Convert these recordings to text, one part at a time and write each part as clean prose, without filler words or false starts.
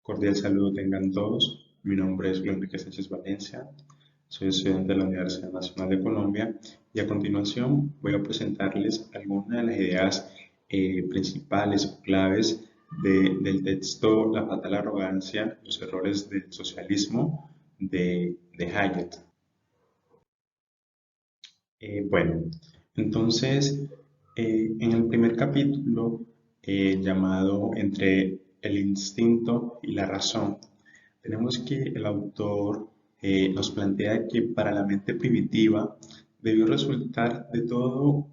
Cordial saludo tengan todos. Mi nombre es Luis Enrique Sánchez Valencia. Soy estudiante de la Universidad Nacional de Colombia y a continuación voy a presentarles algunas de las ideas principales o claves del texto La fatal arrogancia, los errores del socialismo de Hayek. Bueno, entonces, en el primer capítulo, llamado Entre el instinto y la razón, tenemos que el autor nos plantea que para la mente primitiva debió resultar de todo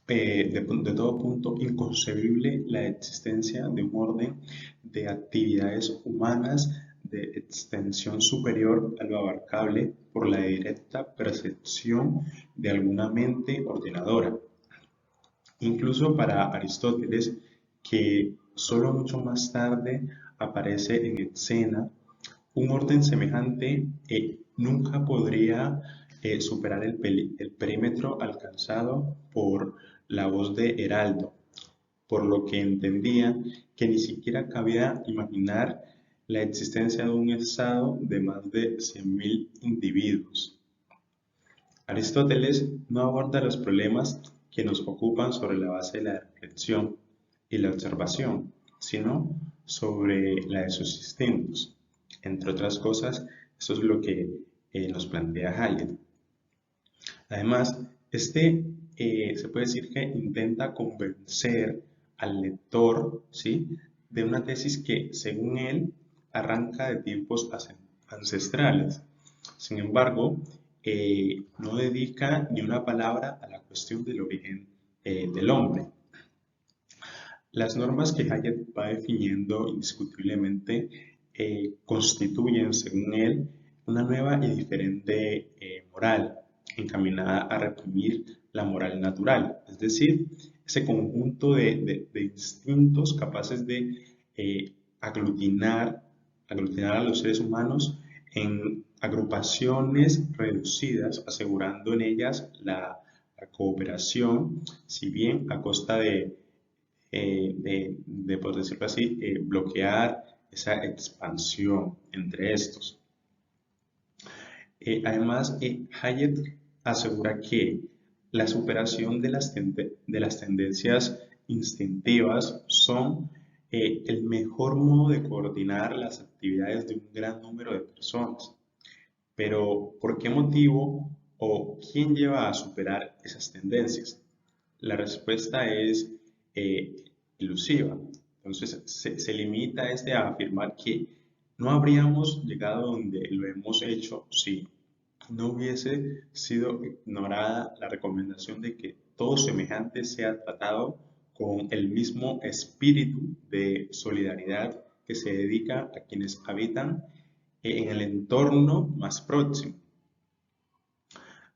punto inconcebible la existencia de un orden de actividades humanas de extensión superior a lo abarcable por la directa percepción de alguna mente ordenadora. Incluso para Aristóteles, que solo mucho más tarde aparece en escena, un orden semejante nunca podría superar el perímetro alcanzado por la voz de Heraldo, por lo que entendía que ni siquiera cabía imaginar la existencia de un estado de más de 100.000 individuos. Aristóteles no aborda los problemas que nos ocupan sobre la base de la reflexión y la observación, sino sobre la de sus instintos. Entre otras cosas, eso es lo que nos plantea Hayek. Además, se puede decir que intenta convencer al lector, ¿sí?, de una tesis que, según él, arranca de tiempos ancestrales. Sin embargo, no dedica ni una palabra a la cuestión del origen del hombre. Las normas que Hayek va definiendo indiscutiblemente constituyen, según él, una nueva y diferente moral encaminada a reprimir la moral natural, es decir, ese conjunto de instintos capaces de aglutinar a los seres humanos en agrupaciones reducidas, asegurando en ellas la cooperación, si bien a costa por decirlo así, bloquear esa expansión entre estos. Además, Hayek asegura que la superación de las tendencias instintivas son el mejor modo de coordinar las actividades de un gran número de personas. Pero, ¿por qué motivo o quién lleva a superar esas tendencias? La respuesta es ilusiva. Entonces, se limita a afirmar que no habríamos llegado donde lo hemos hecho si no hubiese sido ignorada la recomendación de que todo semejante sea tratado con el mismo espíritu de solidaridad que se dedica a quienes habitan en el entorno más próximo.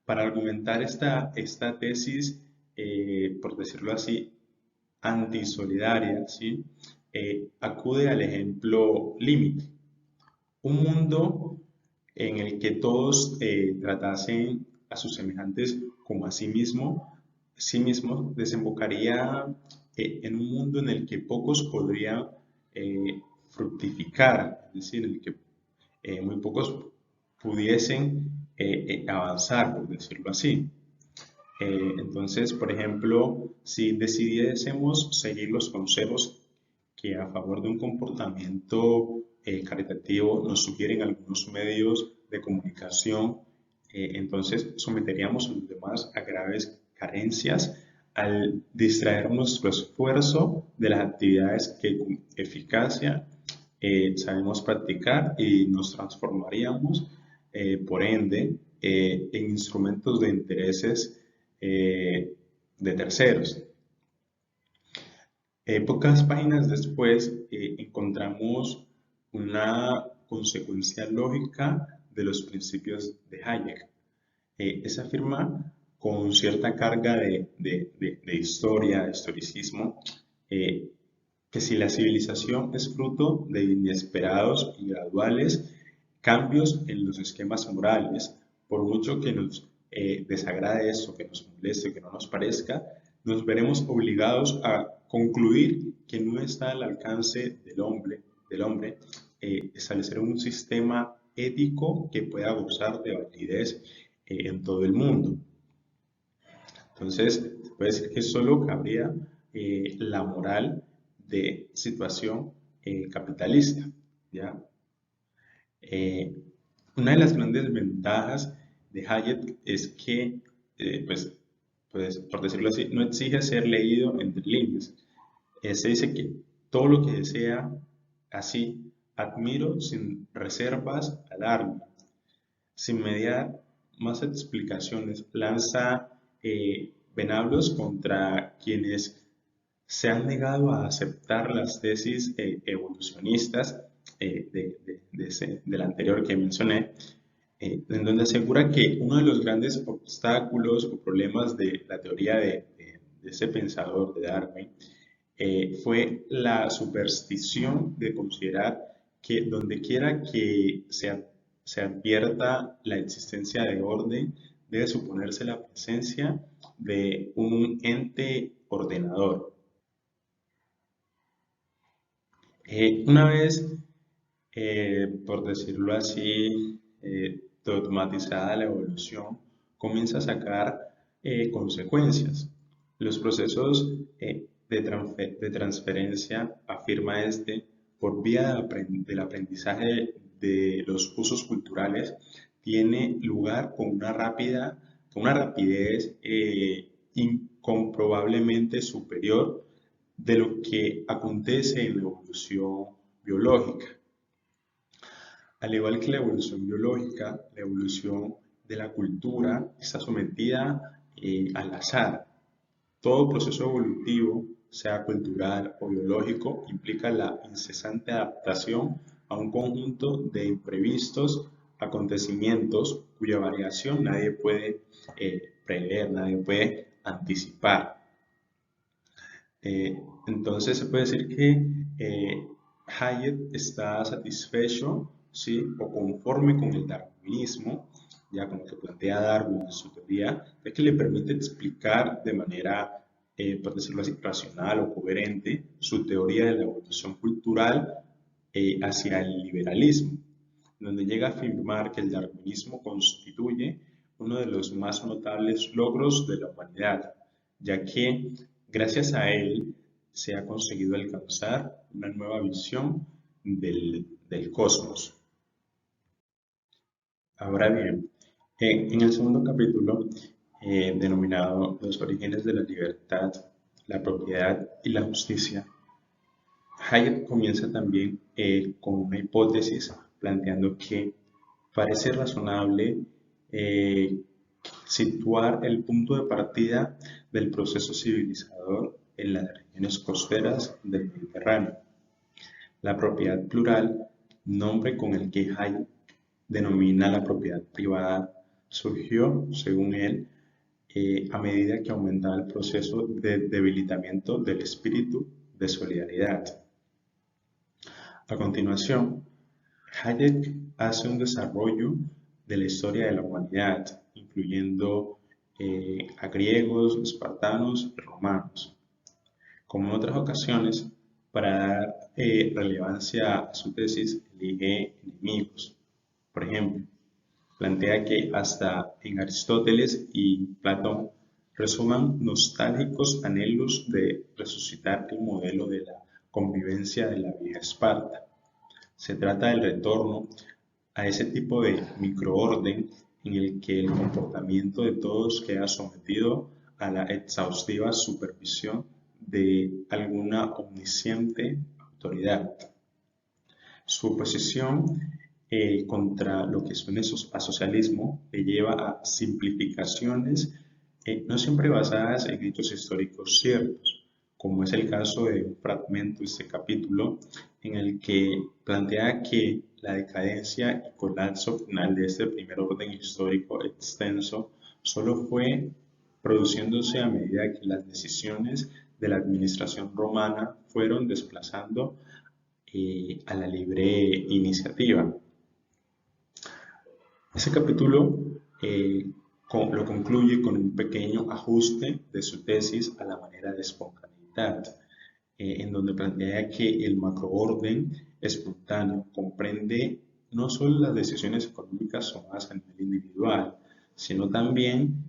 Para argumentar esta tesis, por decirlo así, antisolidaria, ¿sí? Acude al ejemplo límite. Un mundo en el que todos tratasen a sus semejantes como a sí mismos desembocaría en un mundo en el que pocos podrían fructificar, es decir, en el que muy pocos pudiesen avanzar, por decirlo así. Entonces, por ejemplo, si decidiésemos seguir los consejos que a favor de un comportamiento caritativo nos sugieren algunos medios de comunicación, entonces someteríamos a los demás a graves carencias al distraer nuestro esfuerzo de las actividades que con eficacia sabemos practicar y nos transformaríamos, por ende, en instrumentos de intereses de terceros. Pocas páginas después encontramos una consecuencia lógica de los principios de Hayek. Se afirma con cierta carga de historia, de historicismo, que si la civilización es fruto de inesperados y graduales cambios en los esquemas morales, por mucho que nos desagrade esto, que nos moleste, que no nos parezca, nos veremos obligados a concluir que no está al alcance del hombre establecer un sistema ético que pueda gozar de validez en todo el mundo. Entonces, se puede decir que solo cabría la moral de situación capitalista, ¿ya? Eh, una de las grandes ventajas de Hayek es que, por decirlo así, no exige ser leído entre líneas. Se dice que todo lo que desea, así, admiro sin reservas al arma, sin mediar más explicaciones, lanza venablos contra quienes se han negado a aceptar las tesis evolucionistas del anterior que mencioné, en donde asegura que uno de los grandes obstáculos o problemas de la teoría de ese pensador de Darwin fue la superstición de considerar que donde quiera que se advierta la existencia de orden, debe suponerse la presencia de un ente ordenador. Una vez, por decirlo así, dogmatizada la evolución, comienza a sacar consecuencias. Los procesos de transferencia, afirma este, por vía del aprendizaje de los usos culturales, tiene lugar con una rapidez incomprobablemente superior de lo que acontece en la evolución biológica. Al igual que la evolución biológica, la evolución de la cultura está sometida al azar. Todo proceso evolutivo, sea cultural o biológico, implica la incesante adaptación a un conjunto de imprevistos acontecimientos cuya variación nadie puede prever, nadie puede anticipar. Entonces se puede decir que Hayek está satisfecho, ¿sí?, o conforme con el darwinismo, ya con lo que plantea Darwin en su teoría, de que le permite explicar de manera, por decirlo así, racional o coherente su teoría de la evolución cultural hacia el liberalismo, donde llega a afirmar que el darwinismo constituye uno de los más notables logros de la humanidad, ya que gracias a él se ha conseguido alcanzar una nueva visión del cosmos. Ahora bien, en el segundo capítulo, denominado Los orígenes de la libertad, la propiedad y la justicia, Hayek comienza también con una hipótesis planteando que parece razonable situar el punto de partida del proceso civilizador en las regiones costeras del Mediterráneo. La propiedad plural, nombre con el que Hayek denomina la propiedad privada, surgió, según él, a medida que aumentaba el proceso de debilitamiento del espíritu de solidaridad. A continuación, Hayek hace un desarrollo de la historia de la humanidad, incluyendo a griegos, espartanos y romanos. Como en otras ocasiones, para dar relevancia a su tesis, elige enemigos. Por ejemplo, plantea que hasta en Aristóteles y Platón resuman nostálgicos anhelos de resucitar el modelo de la convivencia de la vieja Esparta. Se trata del retorno a ese tipo de microorden en el que el comportamiento de todos queda sometido a la exhaustiva supervisión de alguna omnisciente autoridad. Su oposición contra lo que suena a socialismo le lleva a simplificaciones no siempre basadas en hechos históricos ciertos, como es el caso de un fragmento de este capítulo en el que plantea que la decadencia y colapso final de este primer orden histórico extenso solo fue produciéndose a medida que las decisiones de la administración romana fueron desplazando a la libre iniciativa. Ese capítulo lo concluye con un pequeño ajuste de su tesis a la manera de espontaneidad, en donde plantea que el macroorden espontáneo comprende no solo las decisiones económicas tomadas a nivel individual, sino también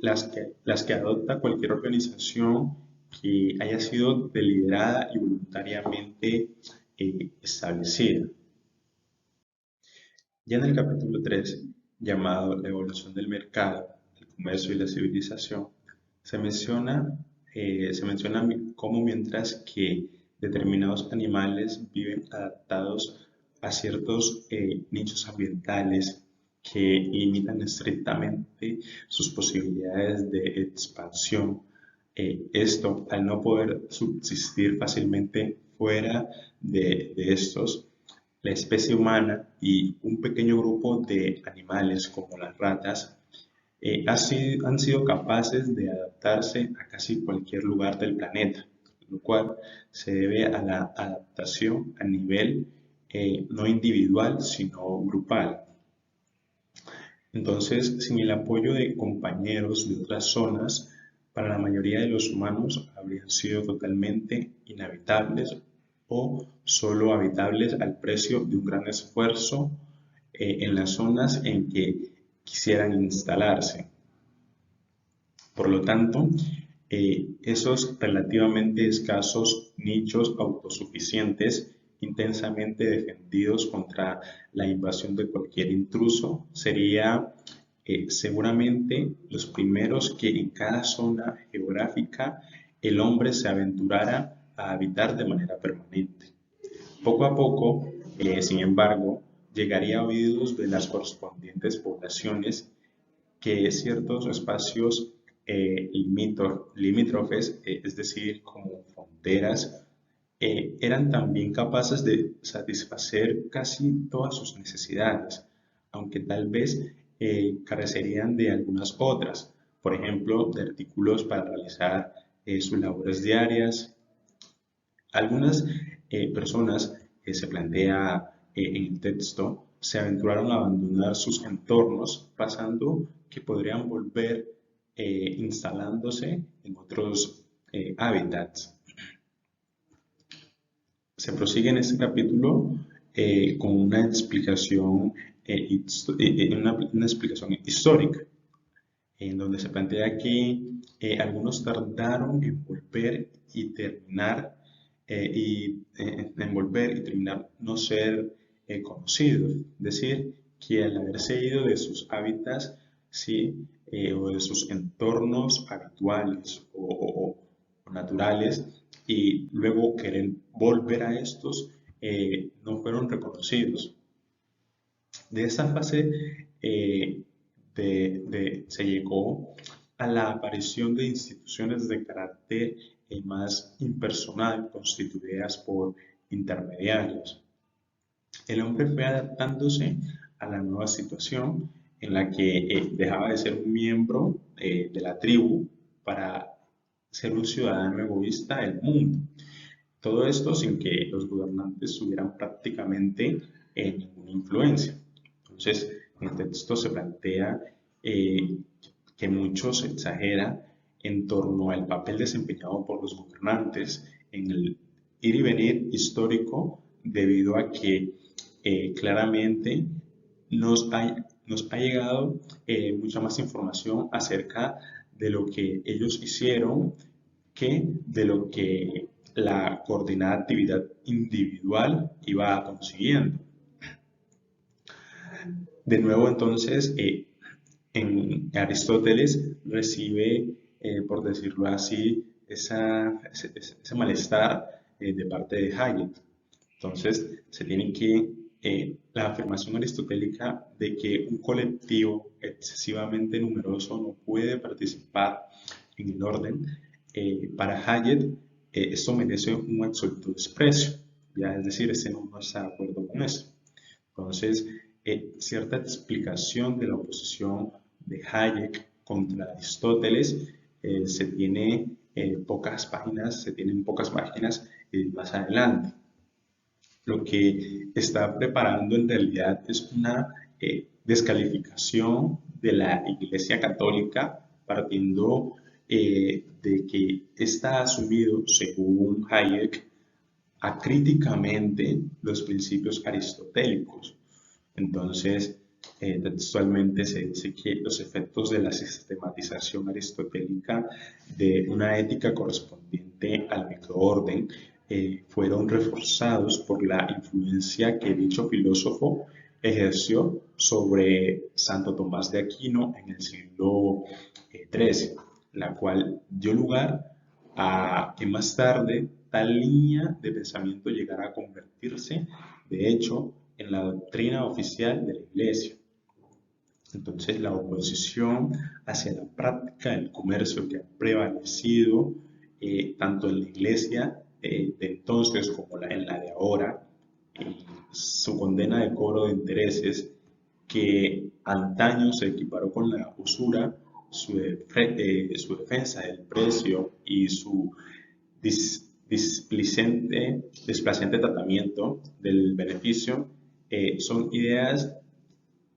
las que adopta cualquier organización que haya sido deliberada y voluntariamente establecida. Ya en el capítulo 3, llamado La evolución del mercado, el comercio y la civilización, se menciona, se menciona cómo mientras que determinados animales viven adaptados a ciertos nichos ambientales que limitan estrictamente sus posibilidades de expansión, esto al no poder subsistir fácilmente fuera de estos, la especie humana y un pequeño grupo de animales como las ratas han sido capaces de adaptarse a casi cualquier lugar del planeta, lo cual se debe a la adaptación a nivel no individual sino grupal. Entonces, sin el apoyo de compañeros de otras zonas, para la mayoría de los humanos habrían sido totalmente inhabitables o solo habitables al precio de un gran esfuerzo en las zonas en que quisieran instalarse. Por lo tanto, esos relativamente escasos nichos autosuficientes, intensamente defendidos contra la invasión de cualquier intruso, sería seguramente los primeros que en cada zona geográfica el hombre se aventurara a habitar de manera permanente. Poco a poco, sin embargo, llegaría a oídos de las correspondientes poblaciones que ciertos espacios limítrofes, es decir, como fronteras, eran también capaces de satisfacer casi todas sus necesidades, aunque tal vez carecerían de algunas otras, por ejemplo, de artículos para realizar sus labores diarias. Algunas personas, se plantea en el texto, se aventuraron a abandonar sus entornos, pasando que podrían volver instalándose en otros hábitats. Se prosigue en este capítulo con una explicación, una explicación histórica, en donde se plantea que algunos tardaron en volver y terminar en volver y terminar no ser conocidos, es decir, que al haberse ido de sus hábitats, sí, o de sus entornos habituales o naturales, y luego querer volver a estos, no fueron reconocidos. De esa fase se llegó a la aparición de instituciones de carácter más impersonal constituidas por intermediarios. El hombre fue adaptándose a la nueva situación en la que dejaba de ser un miembro de la tribu para ser un ciudadano egoísta del mundo. Todo esto sin que los gobernantes tuvieran prácticamente ninguna influencia. Entonces, en el texto se plantea que mucho se exagera en torno al papel desempeñado por los gobernantes en el ir y venir histórico, debido a que claramente nos ha llegado mucha más información acerca de lo que ellos hicieron que de lo que la coordinada actividad individual iba consiguiendo. De nuevo, entonces, en Aristóteles recibe, por decirlo así, ese malestar de parte de Hayek. Entonces, se tiene que, la afirmación aristotélica de que un colectivo excesivamente numeroso no puede participar en el orden, para Hayek, esto merece un absoluto desprecio, ¿ya? Es decir, ese no está de acuerdo con eso. Entonces, cierta explicación de la oposición de Hayek contra Aristóteles se tienen pocas páginas más adelante. Lo que está preparando en realidad es una descalificación de la Iglesia Católica, partiendo de que está asumido, según Hayek, acríticamente los principios aristotélicos. Entonces, textualmente se dice que los efectos de la sistematización aristotélica de una ética correspondiente al microorden fueron reforzados por la influencia que dicho filósofo ejerció sobre Santo Tomás de Aquino en el siglo XIII, la cual dio lugar a que más tarde tal línea de pensamiento llegara a convertirse, de hecho, en la doctrina oficial de la Iglesia. Entonces, la oposición hacia la práctica del comercio que ha prevalecido tanto en la Iglesia de entonces como en la de ahora, su condena de cobro de intereses que antaño se equiparó con la usura, su defensa del precio y su displacente tratamiento del beneficio son ideas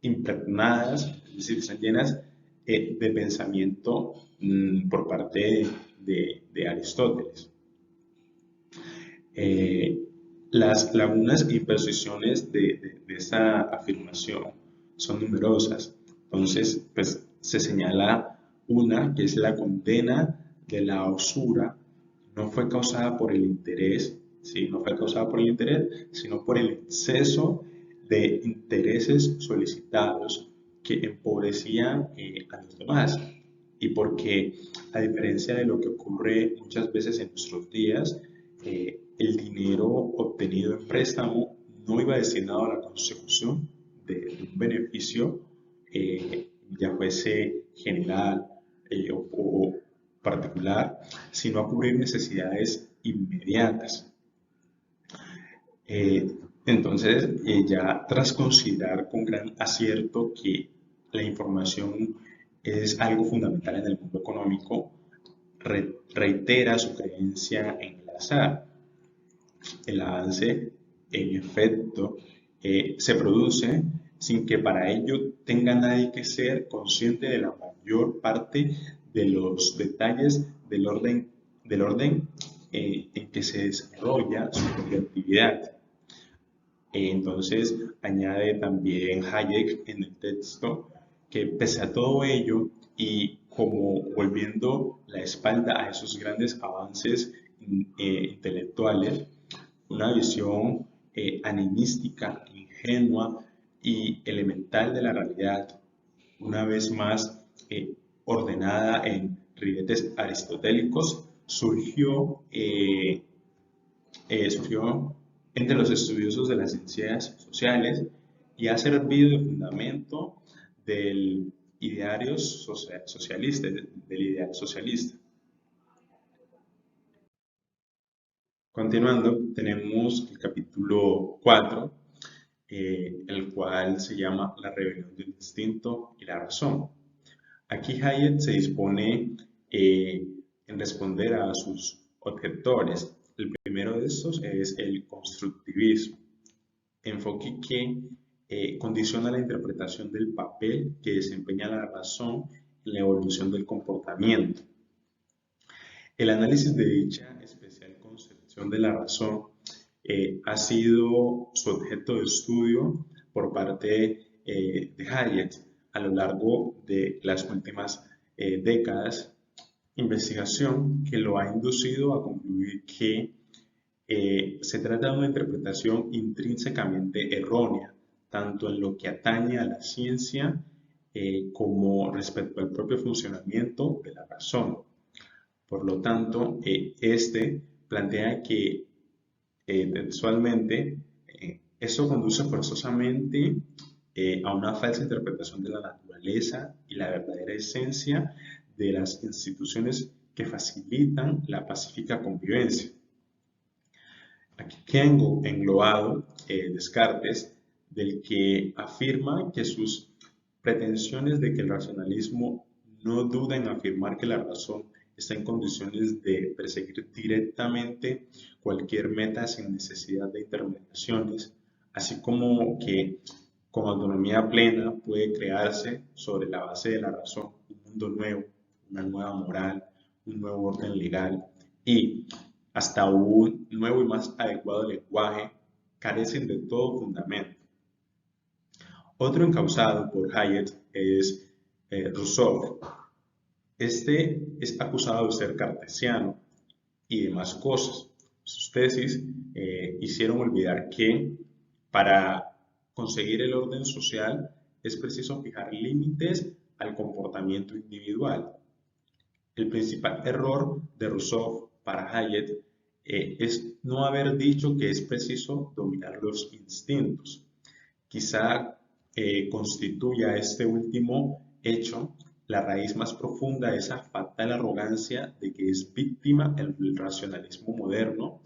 impregnadas, es decir, están llenas de pensamiento por parte de Aristóteles. Las lagunas y precisiones de esta afirmación son numerosas. Entonces, pues se señala una que es la condena de la usura no fue causada por el interés, ¿sí? No fue causada por el interés, sino por el exceso de intereses solicitados que empobrecían a los demás. Y porque, a diferencia de lo que ocurre muchas veces en nuestros días, el dinero obtenido en préstamo no iba destinado a la consecución de un beneficio, ya fuese general o particular, sino a cubrir necesidades inmediatas. Entonces, ya tras considerar con gran acierto que la información es algo fundamental en el mundo económico, reitera su creencia en el azar. El avance, en efecto, se produce sin que para ello tenga nadie que ser consciente de la mayor parte de los detalles del orden en que se desarrolla su propia actividad. Entonces, añade también Hayek en el texto que pese a todo ello y como volviendo la espalda a esos grandes avances intelectuales, una visión animística, ingenua y elemental de la realidad, una vez más ordenada en ribetes aristotélicos, surgió entre los estudiosos de las ciencias sociales y ha servido de fundamento del ideario socialista, del ideal socialista. Continuando, tenemos el capítulo 4, el cual se llama La rebelión del instinto y la razón. Aquí Hayek se dispone en responder a sus objetores. El primero de estos es el constructivismo, enfoque que condiciona la interpretación del papel que desempeña la razón en la evolución del comportamiento. El análisis de dicha especial concepción de la razón ha sido su objeto de estudio por parte de Hayek a lo largo de las últimas décadas, investigación que lo ha inducido a concluir que se trata de una interpretación intrínsecamente errónea, tanto en lo que atañe a la ciencia como respecto al propio funcionamiento de la razón. Por lo tanto, este plantea que textualmente eso conduce forzosamente a una falsa interpretación de la naturaleza y la verdadera esencia de las instituciones que facilitan la pacífica convivencia. Aquí queda englobado Descartes, del que afirma que sus pretensiones de que el racionalismo no duda en afirmar que la razón está en condiciones de perseguir directamente cualquier meta sin necesidad de intermediaciones, así como que con autonomía plena puede crearse sobre la base de la razón un mundo nuevo, una nueva moral, un nuevo orden legal y hasta un nuevo y más adecuado lenguaje, carecen de todo fundamento. Otro encausado por Hayek es Rousseau. Este es acusado de ser cartesiano y demás cosas. Sus tesis hicieron olvidar que para conseguir el orden social es preciso fijar límites al comportamiento individual. El principal error de Rousseau para Hayek es no haber dicho que es preciso dominar los instintos. Quizá constituya este último hecho la raíz más profunda de esa fatal arrogancia de que es víctima el racionalismo moderno,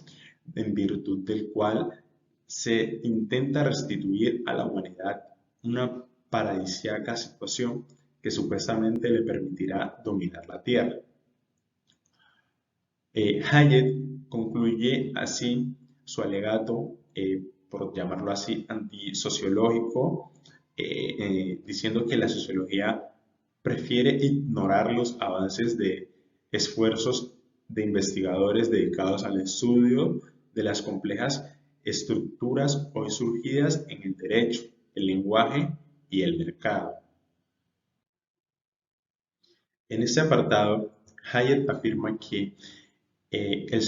en virtud del cual se intenta restituir a la humanidad una paradisíaca situación que supuestamente le permitirá dominar la Tierra. Hayek concluye así su alegato, por llamarlo así, antisociológico, diciendo que la sociología prefiere ignorar los avances de esfuerzos de investigadores dedicados al estudio de las complejas estructuras hoy surgidas en el derecho, el lenguaje y el mercado. En este apartado, Hayek afirma que el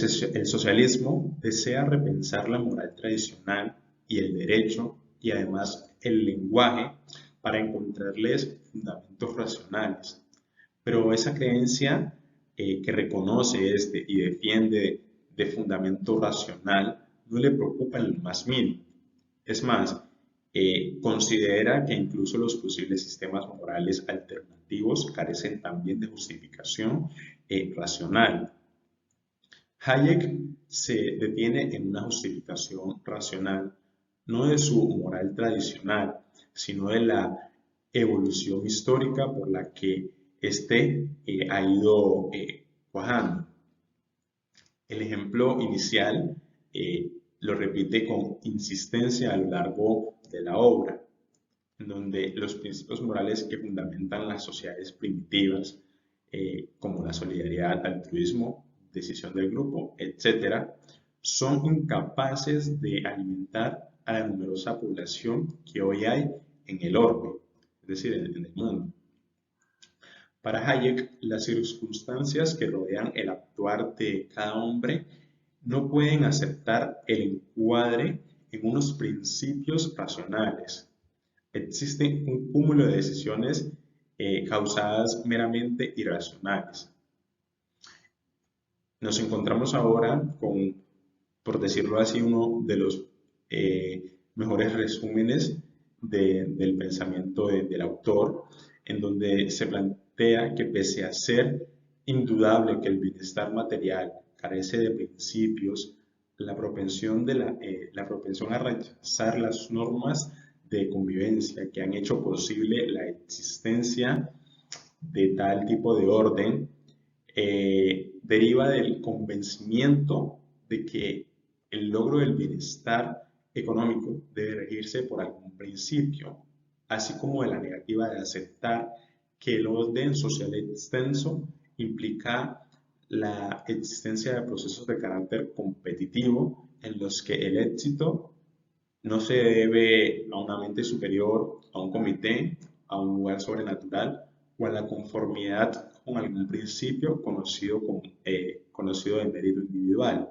socialismo desea repensar la moral tradicional y el derecho y además el lenguaje para encontrarles fundamentos racionales. Pero esa creencia que reconoce este y defiende de fundamento racional no le preocupa en lo más mínimo. Es más, considera que incluso los posibles sistemas morales alternativos carecen también de justificación racional. Hayek se detiene en una justificación racional, no de su moral tradicional, sino de la evolución histórica por la que éste ha ido cuajando. El ejemplo inicial lo repite con insistencia a lo largo de la obra, en donde los principios morales que fundamentan las sociedades primitivas, como la solidaridad, altruismo, decisión del grupo, etc., son incapaces de alimentar a la numerosa población que hoy hay en el orbe, es decir, en el mundo. Para Hayek, las circunstancias que rodean el actuar de cada hombre no pueden aceptar el encuadre en unos principios racionales. Existe un cúmulo de decisiones causadas meramente irracionales. Nos encontramos ahora con, por decirlo así, uno de los mejores resúmenes del pensamiento del autor, en donde se plantea que pese a ser indudable que el bienestar material carece de principios, la propensión a rechazar las normas de convivencia que han hecho posible la existencia de tal tipo de orden deriva del convencimiento de que el logro del bienestar económico debe regirse por algún principio, así como de la negativa de aceptar que el orden social extenso implica la existencia de procesos de carácter competitivo en los que el éxito no se debe a una mente superior, a un comité, a un lugar sobrenatural o a la conformidad con algún principio conocido de mérito individual.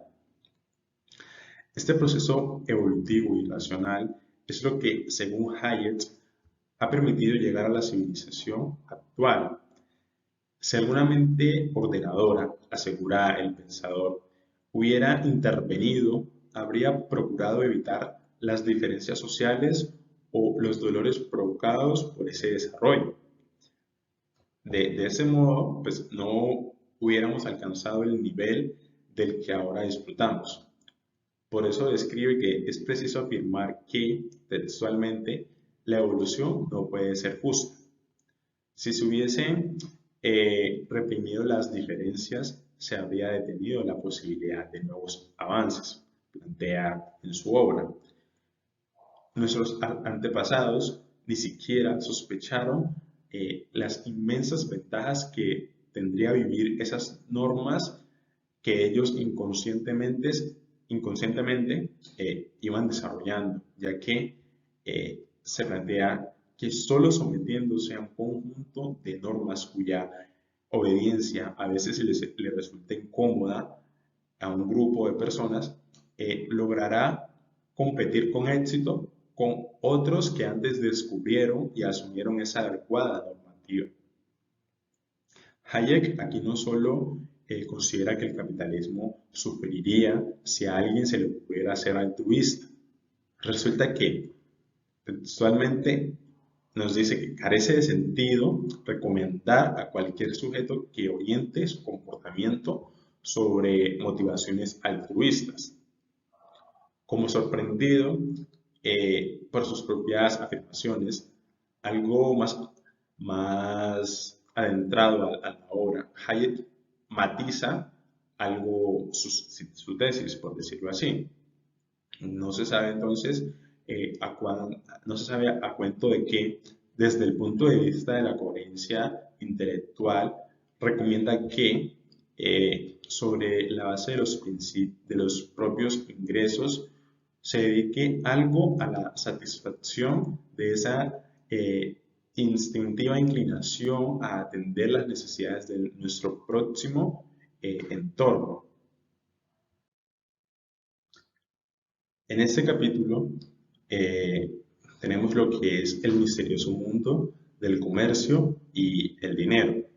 Este proceso evolutivo y racional es lo que, según Hayek, ha permitido llegar a la civilización actual. Si alguna mente ordenadora, asegura el pensador, hubiera intervenido, habría procurado evitar las diferencias sociales o los dolores provocados por ese desarrollo. De ese modo, pues no hubiéramos alcanzado el nivel del que ahora disfrutamos. Por eso describe que es preciso afirmar que, textualmente, la evolución no puede ser justa. Si se hubiesen reprimido las diferencias, se habría detenido la posibilidad de nuevos avances, plantea en su obra. Nuestros antepasados ni siquiera sospecharon las inmensas ventajas que tendría vivir esas normas que ellos inconscientemente iban desarrollando, ya que se plantea que solo sometiéndose a un conjunto de normas cuya obediencia a veces le resulta incómoda a un grupo de personas, logrará competir con éxito con otros que antes descubrieron y asumieron esa adecuada normativa. Hayek aquí no solo considera que el capitalismo sufriría si a alguien se le pudiera ser altruista. Resulta que textualmente nos dice que carece de sentido recomendar a cualquier sujeto que oriente su comportamiento sobre motivaciones altruistas. Como sorprendido por sus propias afirmaciones, algo más adentrado a la obra, Hayek matiza algo su tesis, por decirlo así. No se sabe entonces no se sabe a cuento de que, desde el punto de vista de la coherencia intelectual, recomienda que sobre la base de los propios ingresos se dedique algo a la satisfacción de esa instintiva inclinación a atender las necesidades de nuestro próximo entorno. En este capítulo eh, tenemos lo que es el misterioso mundo del comercio y el dinero.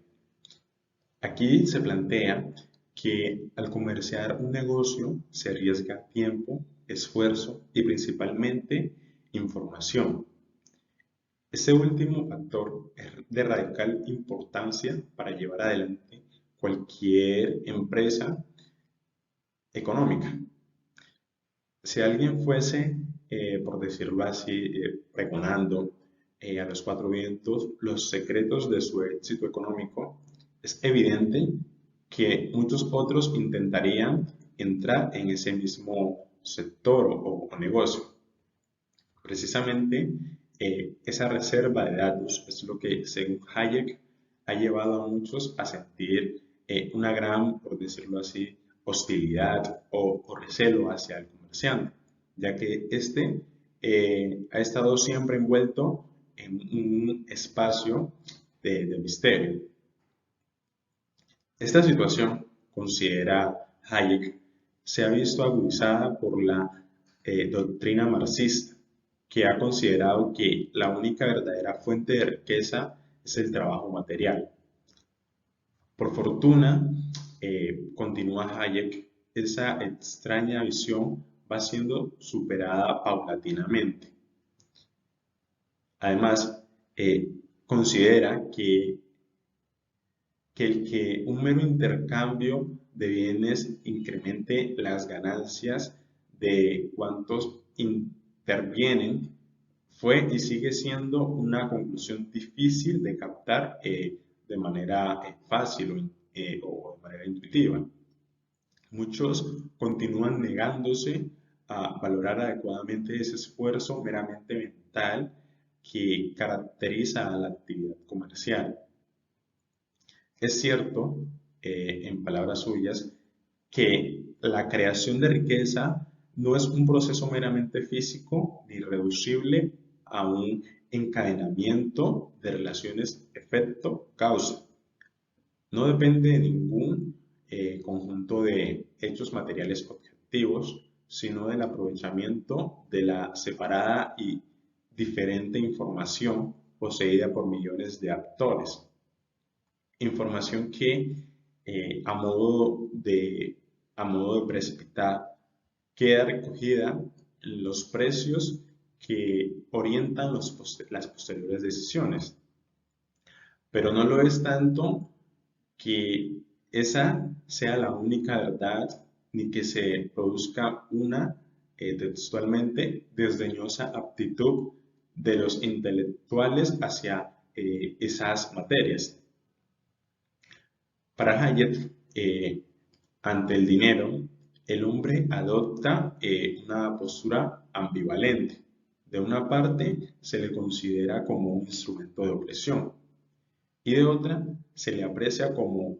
Aquí se plantea que al comerciar un negocio se arriesga tiempo, esfuerzo y principalmente información. Este último factor es de radical importancia para llevar adelante cualquier empresa económica. Si alguien fuese, por decirlo así, pregonando a los cuatro vientos los secretos de su éxito económico, es evidente que muchos otros intentarían entrar en ese mismo sector o negocio. Precisamente esa reserva de datos es lo que, según Hayek, ha llevado a muchos a sentir una gran, por decirlo así, hostilidad o recelo hacia el comerciante, ya que éste ha estado siempre envuelto en un espacio de misterio. Esta situación, considera Hayek, se ha visto agudizada por la doctrina marxista, que ha considerado que la única verdadera fuente de riqueza es el trabajo material. Por fortuna, continúa Hayek, esa extraña visión va siendo superada paulatinamente. Además, considera que un mero intercambio de bienes incremente las ganancias de cuantos intervienen fue y sigue siendo una conclusión difícil de captar de manera fácil o de manera intuitiva. Muchos continúan negándose a valorar adecuadamente ese esfuerzo meramente mental que caracteriza a la actividad comercial. Es cierto, en palabras suyas, que la creación de riqueza no es un proceso meramente físico ni reducible a un encadenamiento de relaciones efecto-causa. No depende de ningún conjunto de hechos materiales objetivos, sino del aprovechamiento de la separada y diferente información poseída por millones de actores. Información que a modo de precipitar queda recogida en los precios que orientan las posteriores decisiones. Pero no lo es tanto que esa sea la única verdad, ni que se produzca una textualmente desdeñosa aptitud de los intelectuales hacia esas materias. Para Hayek, ante el dinero, el hombre adopta una postura ambivalente. De una parte, se le considera como un instrumento de opresión y de otra, se le aprecia como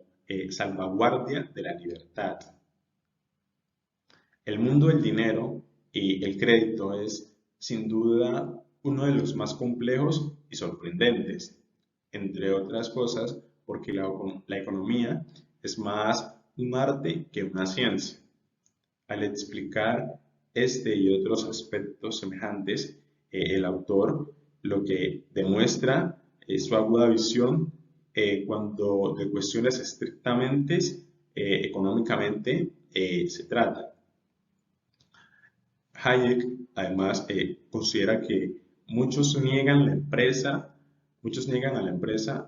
salvaguardia de la libertad. El mundo del dinero y el crédito es, sin duda, uno de los más complejos y sorprendentes, entre otras cosas porque la economía es más un arte que una ciencia. Al explicar este y otros aspectos semejantes, el autor lo que demuestra es su aguda visión cuando de cuestiones estrictamente económicamente se trata. Hayek además considera que muchos niegan a la empresa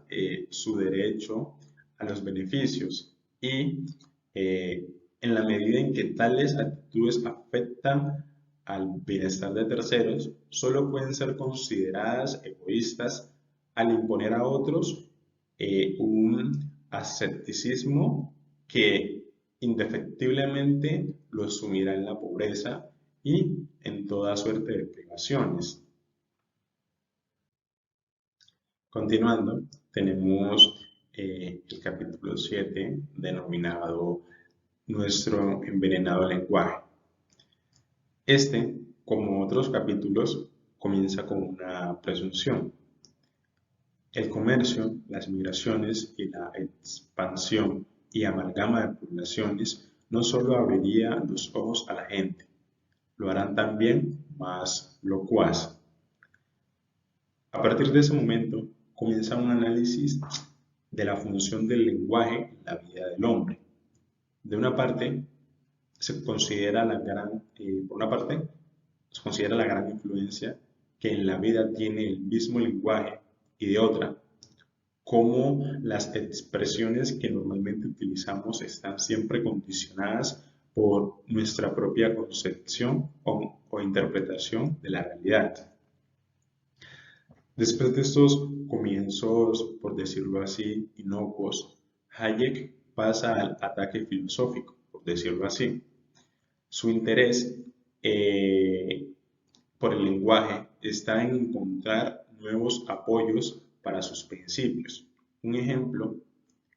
su derecho a los beneficios y en la medida en que tales actitudes afectan al bienestar de terceros, solo pueden ser consideradas egoístas al imponer a otros un asceticismo que indefectiblemente los sumirá en la pobreza y en toda suerte de privaciones. Continuando, tenemos el capítulo 7 denominado Nuestro envenenado lenguaje. Este, como otros capítulos, comienza con una presunción. El comercio, las migraciones y la expansión y amalgama de poblaciones no solo abriría los ojos a la gente, lo harán también más locuaz. A partir de ese momento comienza un análisis de la función del lenguaje en la vida del hombre. De una parte, por una parte, se considera la gran influencia que en la vida tiene el mismo lenguaje y de otra, cómo las expresiones que normalmente utilizamos están siempre condicionadas por nuestra propia concepción o interpretación de la realidad. Después de estos comienzos, por decirlo así, inocuos, Hayek pasa al ataque filosófico, por decirlo así. Su interés por el lenguaje está en encontrar nuevos apoyos para sus principios. Un ejemplo,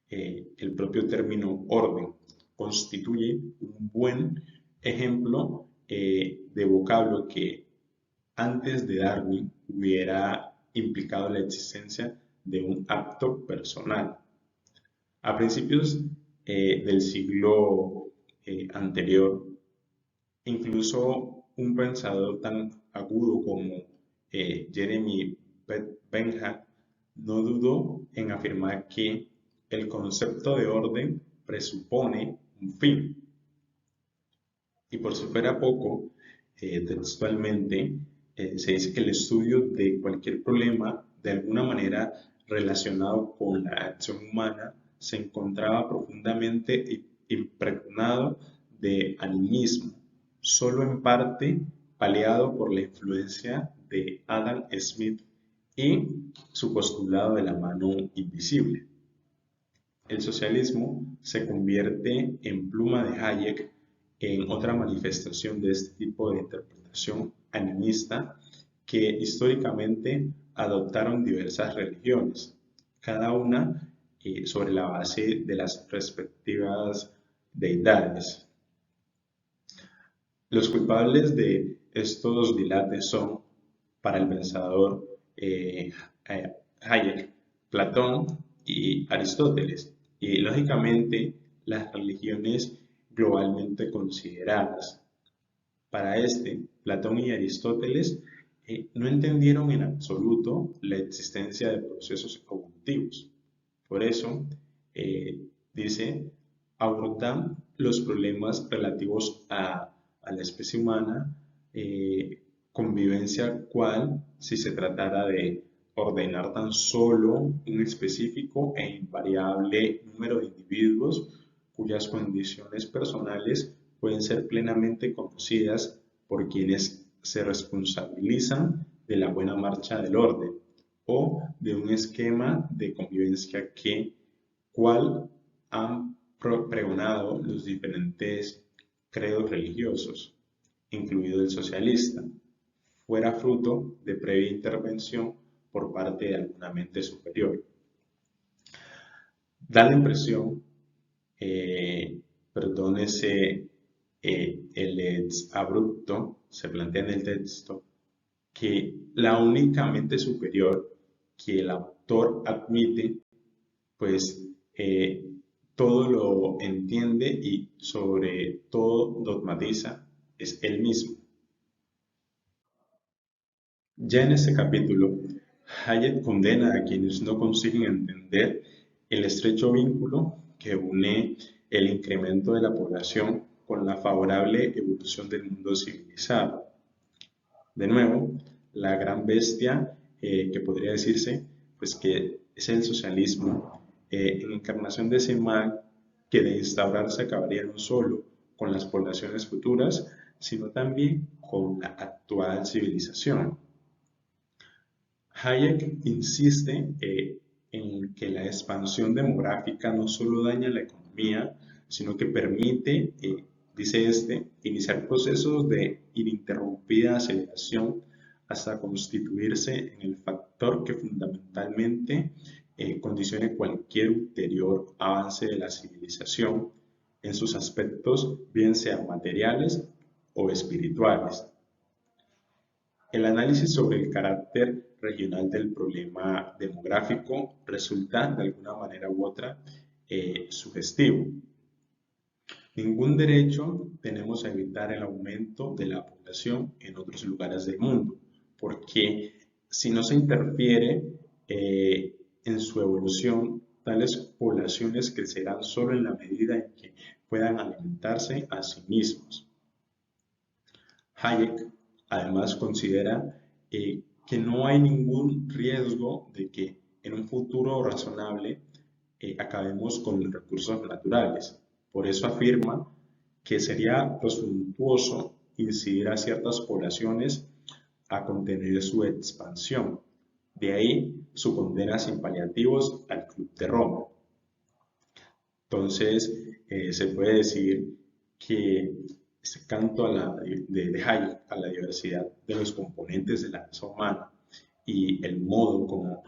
el propio término orden constituye un buen ejemplo de vocablo que antes de Darwin hubiera implicado la existencia de un acto personal. A principios del siglo anterior, incluso un pensador tan agudo como Jeremy Bentham no dudó en afirmar que el concepto de orden presupone un fin. Y por si fuera poco, textualmente se dice que el estudio de cualquier problema de alguna manera relacionado con la acción humana se encontraba profundamente impregnado de animismo, solo en parte paliado por la influencia de Adam Smith y su postulado de la mano invisible. El socialismo se convierte en pluma de Hayek en otra manifestación de este tipo de interpretación animista que históricamente adoptaron diversas religiones, cada una sobre la base de las respectivas deidades. Los culpables de estos dilates son, para el pensador Hayek, Platón y Aristóteles, y lógicamente las religiones globalmente consideradas. Para este, Platón y Aristóteles no entendieron en absoluto la existencia de procesos evolutivos. Por eso, dice, abordan los problemas relativos a la especie humana, convivencia cual si se tratara de ordenar tan solo un específico e invariable número de individuos cuyas condiciones personales pueden ser plenamente conocidas por quienes se responsabilizan de la buena marcha del orden o de un esquema de convivencia cual han pregonado los diferentes credos religiosos, incluido el socialista, fuera fruto de previa intervención por parte de alguna mente superior. Da la impresión perdónese el ex abrupto, se plantea en el texto que la única mente superior que el autor admite, pues todo lo entiende y sobre todo dogmatiza, es él mismo. Ya en este capítulo, Hayek condena a quienes no consiguen entender el estrecho vínculo que une el incremento de la población con la favorable evolución del mundo civilizado. De nuevo, la gran bestia que podría decirse pues que es el socialismo en encarnación de ese mal que de instaurarse acabaría no solo con las poblaciones futuras, sino también con la actual civilización. Hayek insiste en que la expansión demográfica no solo daña la economía, sino que permite, dice iniciar procesos de ininterrumpida aceleración hasta constituirse en el factor que fundamentalmente condicione cualquier ulterior avance de la civilización en sus aspectos, bien sean materiales o espirituales. El análisis sobre el carácter regional del problema demográfico resulta de alguna manera u otra sugestivo. Ningún derecho tenemos a evitar el aumento de la población en otros lugares del mundo, porque si no se interfiere en su evolución, tales poblaciones crecerán solo en la medida en que puedan alimentarse a sí mismos. Hayek además considera que no hay ningún riesgo de que en un futuro razonable acabemos con los recursos naturales. Por eso afirma que sería presuntuoso incidir a ciertas poblaciones a contener su expansión. De ahí su condena sin paliativos al Club de Roma. Entonces, se puede decir que este canto de Hayek a la diversidad de los componentes de la raza humana y el modo como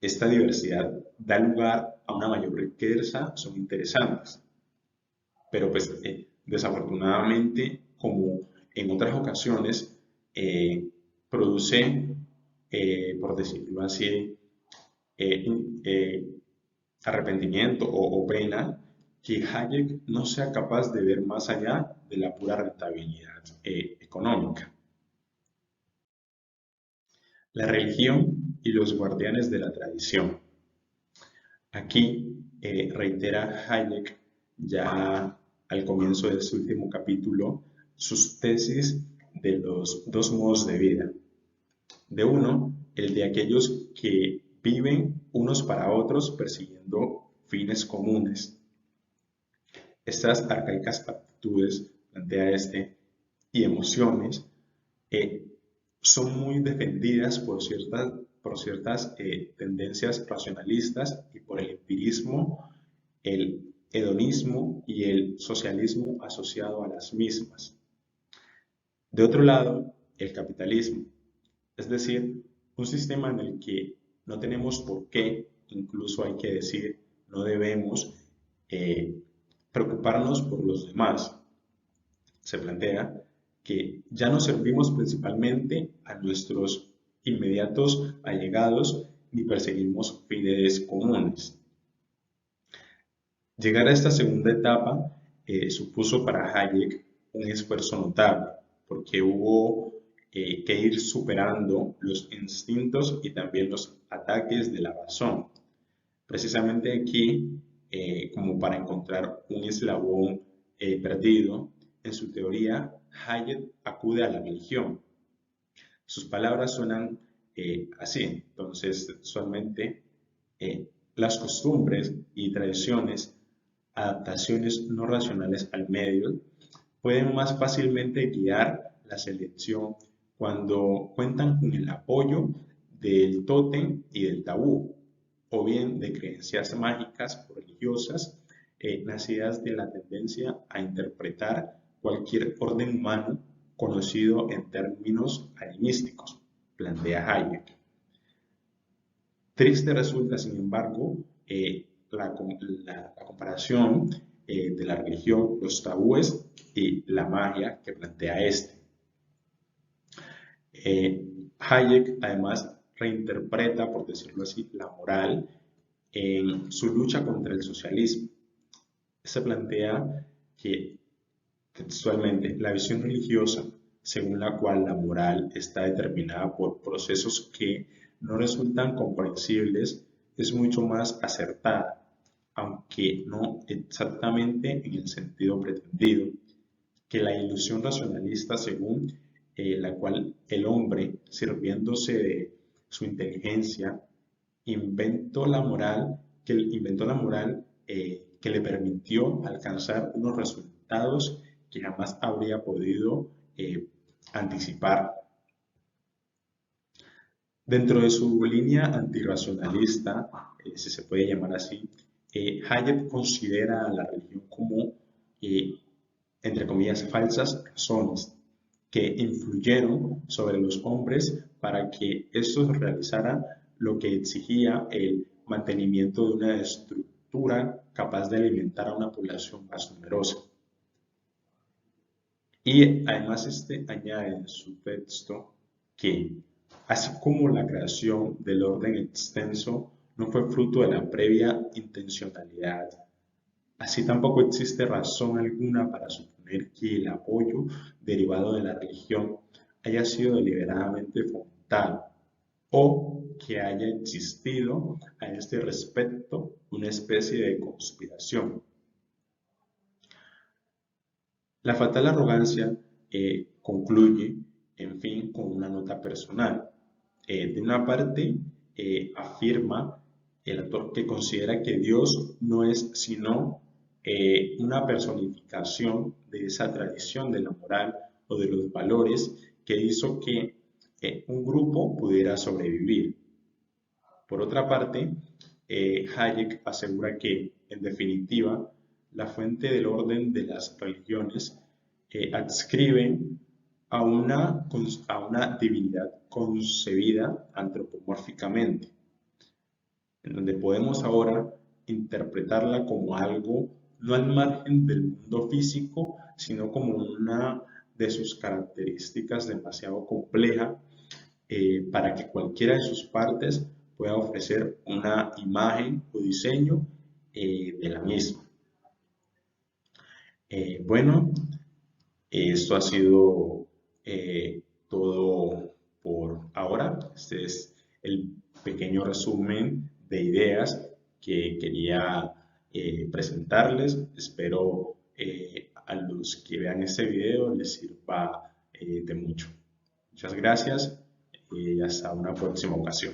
esta diversidad da lugar a una mayor riqueza son interesantes. Pero pues desafortunadamente, como en otras ocasiones, produce, por decirlo así, eh, eh, arrepentimiento o pena que Hayek no sea capaz de ver más allá de la pura rentabilidad económica. La religión y los guardianes de la tradición. Aquí reitera Hayek ya al comienzo de este último capítulo sus tesis de los dos modos de vida. De uno, el de aquellos que viven unos para otros persiguiendo fines comunes. Estas arcaicas actitudes, plantea y emociones eh, son muy defendidas por ciertas tendencias racionalistas y por el empirismo, el hedonismo y el socialismo asociado a las mismas. De otro lado, el capitalismo, es decir, un sistema en el que no tenemos por qué, incluso hay que decir, no debemos eh, preocuparnos por los demás. Se plantea que ya no servimos principalmente a nuestros inmediatos allegados ni perseguimos fines comunes. Llegar a esta segunda etapa supuso para Hayek un esfuerzo notable, porque hubo que ir superando los instintos y también los ataques de la razón. Precisamente aquí, como para encontrar un eslabón perdido, en su teoría, Hayek acude a la religión. Sus palabras suenan así, entonces, usualmente las costumbres y tradiciones, adaptaciones no racionales al medio, pueden más fácilmente guiar la selección cuando cuentan con el apoyo del tótem y del tabú, o bien de creencias mágicas o religiosas nacidas de la tendencia a interpretar cualquier orden humano conocido en términos animísticos, plantea Hayek. Triste resulta, sin embargo, la comparación de la religión, los tabúes y la magia que plantea este. Hayek además reinterpreta, por decirlo así, la moral en su lucha contra el socialismo. Se plantea que textualmente la visión religiosa según la cual la moral está determinada por procesos que no resultan comprensibles es mucho más acertada, aunque no exactamente en el sentido pretendido, que la ilusión racionalista según la cual el hombre, sirviéndose de su inteligencia, inventó la moral que le permitió alcanzar unos resultados que jamás habría podido anticipar. Dentro de su línea antirracionalista, si se puede llamar así, Hayek considera a la religión como, entre comillas, falsas razones que influyeron sobre los hombres para que estos realizaran lo que exigía el mantenimiento de una estructura capaz de alimentar a una población más numerosa. Y además este añade en su texto que, así como la creación del orden extenso no fue fruto de la previa intencionalidad, así tampoco existe razón alguna para suponer que el apoyo derivado de la religión haya sido deliberadamente fomentado o que haya existido a este respecto una especie de conspiración. La fatal arrogancia concluye, en fin, con una nota personal. De una parte, afirma el autor que considera que Dios no es sino una personificación de esa tradición de la moral o de los valores que hizo que un grupo pudiera sobrevivir. Por otra parte, Hayek asegura que, en definitiva, la fuente del orden de las religiones adscriben a una divinidad concebida antropomórficamente, en donde podemos ahora interpretarla como algo no al margen del mundo físico, sino como una de sus características demasiado compleja para que cualquiera de sus partes pueda ofrecer una imagen o diseño de la misma. Bueno, esto ha sido todo por ahora. Este es el pequeño resumen de ideas que quería presentarles. Espero a los que vean este video les sirva de mucho. Muchas gracias y hasta una próxima ocasión.